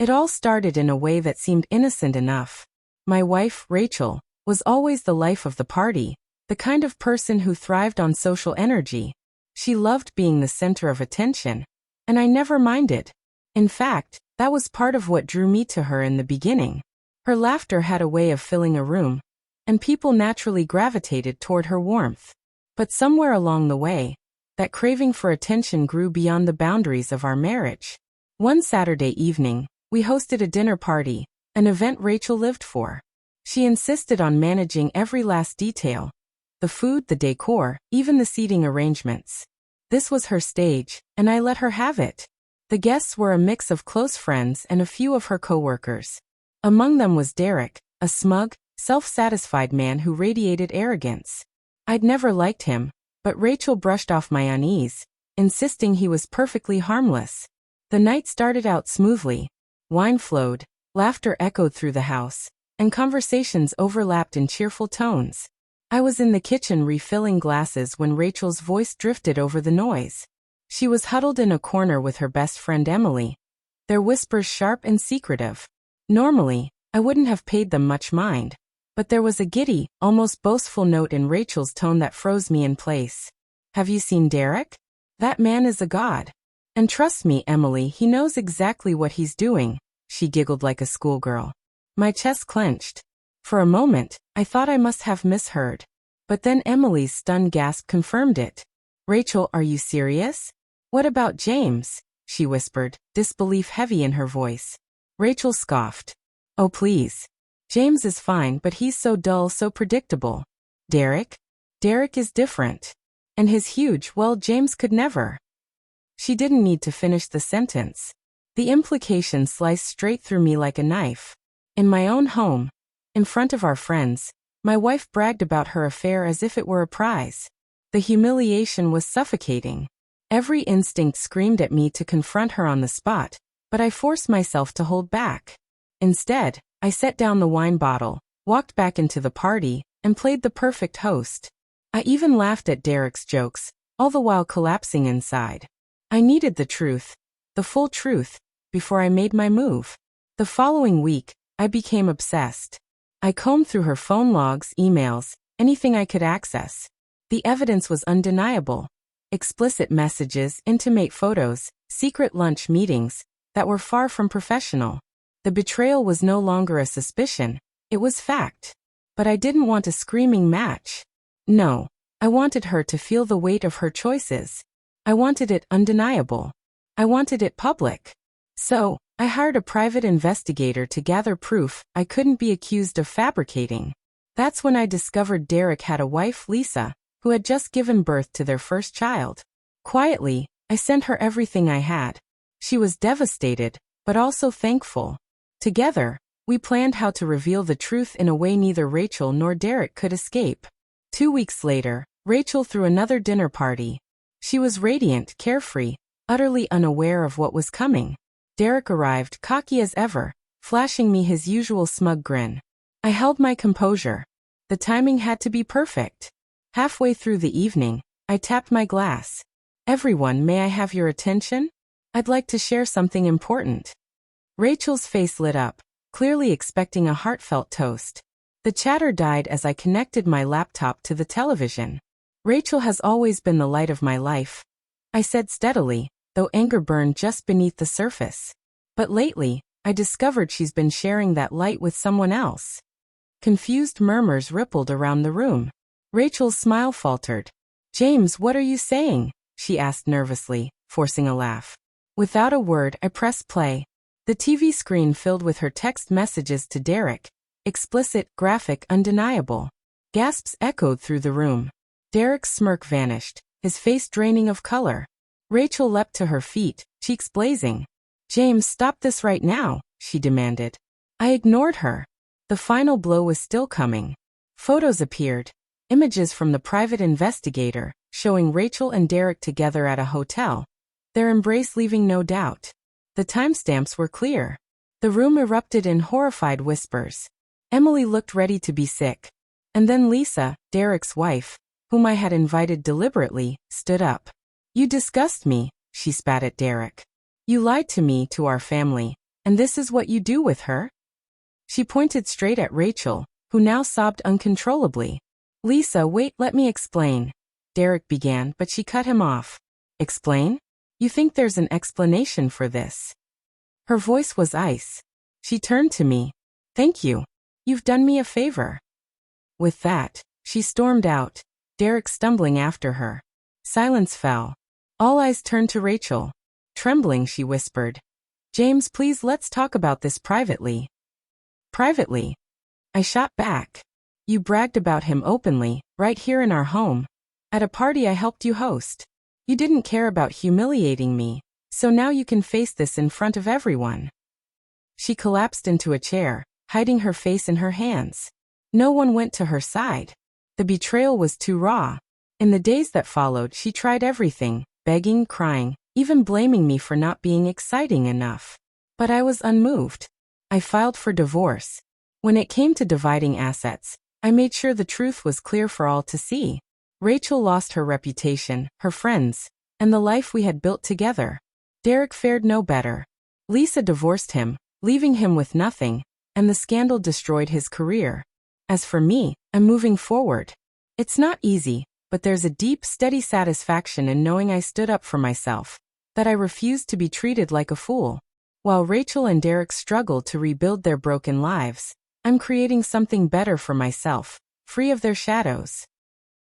It all started in a way that seemed innocent enough. My wife, Rachel, was always the life of the party, the kind of person who thrived on social energy. She loved being the center of attention, and I never minded. In fact, that was part of what drew me to her in the beginning. Her laughter had a way of filling a room, and people naturally gravitated toward her warmth. But somewhere along the way, that craving for attention grew beyond the boundaries of our marriage. One Saturday evening, we hosted a dinner party, an event Rachel lived for. She insisted on managing every last detail: the food, the decor, even the seating arrangements. This was her stage, and I let her have it. The guests were a mix of close friends and a few of her coworkers. Among them was Derek, a smug, self-satisfied man who radiated arrogance. I'd never liked him, but Rachel brushed off my unease, insisting he was perfectly harmless. The night started out smoothly. Wine flowed, laughter echoed through the house, and conversations overlapped in cheerful tones. I was in the kitchen refilling glasses when Rachel's voice drifted over the noise. She was huddled in a corner with her best friend Emily, their whispers sharp and secretive. Normally, I wouldn't have paid them much mind, but there was a giddy, almost boastful note in Rachel's tone that froze me in place. "Have you seen Derek? That man is a god. And trust me, Emily, he knows exactly what he's doing," she giggled like a schoolgirl. My chest clenched. For a moment, I thought I must have misheard. But then Emily's stunned gasp confirmed it. "Rachel, are you serious? What about James?" she whispered, disbelief heavy in her voice. Rachel scoffed. "Oh please. James is fine, but he's so dull, so predictable. Derek? Derek is different. And his huge, well, James could never." She didn't need to finish the sentence. The implication sliced straight through me like a knife. In my own home, in front of our friends, my wife bragged about her affair as if it were a prize. The humiliation was suffocating. Every instinct screamed at me to confront her on the spot, but I forced myself to hold back. Instead, I set down the wine bottle, walked back into the party, and played the perfect host. I even laughed at Derek's jokes, all the while collapsing inside. I needed the truth, the full truth, before I made my move. The following week, I became obsessed. I combed through her phone logs, emails, anything I could access. The evidence was undeniable. Explicit messages, intimate photos, secret lunch meetings that were far from professional. The betrayal was no longer a suspicion, it was fact. But I didn't want a screaming match. No, I wanted her to feel the weight of her choices. I wanted it undeniable. I wanted it public. So, I hired a private investigator to gather proof I couldn't be accused of fabricating. That's when I discovered Derek had a wife, Lisa, who had just given birth to their first child. Quietly, I sent her everything I had. She was devastated, but also thankful. Together, we planned how to reveal the truth in a way neither Rachel nor Derek could escape. 2 weeks later, Rachel threw another dinner party. She was radiant, carefree, utterly unaware of what was coming. Derek arrived, cocky as ever, flashing me his usual smug grin. I held my composure. The timing had to be perfect. Halfway through the evening, I tapped my glass. "Everyone, may I have your attention? I'd like to share something important." Rachel's face lit up, clearly expecting a heartfelt toast. The chatter died as I connected my laptop to the television. "Rachel has always been the light of my life," I said steadily, though anger burned just beneath the surface. "But lately, I discovered she's been sharing that light with someone else." Confused murmurs rippled around the room. Rachel's smile faltered. "James, what are you saying?" she asked nervously, forcing a laugh. Without a word, I pressed play. The TV screen filled with her text messages to Derek, explicit, graphic, undeniable. Gasps echoed through the room. Derek's smirk vanished, his face draining of color. Rachel leapt to her feet, cheeks blazing. "James, stop this right now," she demanded. I ignored her. The final blow was still coming. Photos appeared. Images from the private investigator, showing Rachel and Derek together at a hotel. Their embrace leaving no doubt. The timestamps were clear. The room erupted in horrified whispers. Emily looked ready to be sick. And then Lisa, Derek's wife, whom I had invited deliberately, stood up. "You disgust me," she spat at Derek. "You lied to me, to our family. And this is what you do with her? She pointed straight at Rachel, who now sobbed uncontrollably. Lisa, wait, let me explain. Derek began, but she cut him off. Explain? You think there's an explanation for this? Her voice was ice. She turned to me. Thank you. You've done me a favor. With that, she stormed out, Derek stumbling after her. Silence fell. All eyes turned to Rachel. Trembling, she whispered, James, please, let's talk about this privately. Privately? I shot back. You bragged about him openly, right here in our home. At a party I helped you host. You didn't care about humiliating me, so now you can face this in front of everyone. She collapsed into a chair, hiding her face in her hands. No one went to her side. The betrayal was too raw. In the days that followed, she tried everything, begging, crying, even blaming me for not being exciting enough. But I was unmoved. I filed for divorce. When it came to dividing assets, I made sure the truth was clear for all to see. Rachel lost her reputation, her friends, and the life we had built together. Derek fared no better. Lisa divorced him, leaving him with nothing, and the scandal destroyed his career. As for me, I'm moving forward. It's not easy, but there's a deep, steady satisfaction in knowing I stood up for myself, that I refused to be treated like a fool. While Rachel and Derek struggle to rebuild their broken lives, I'm creating something better for myself, free of their shadows.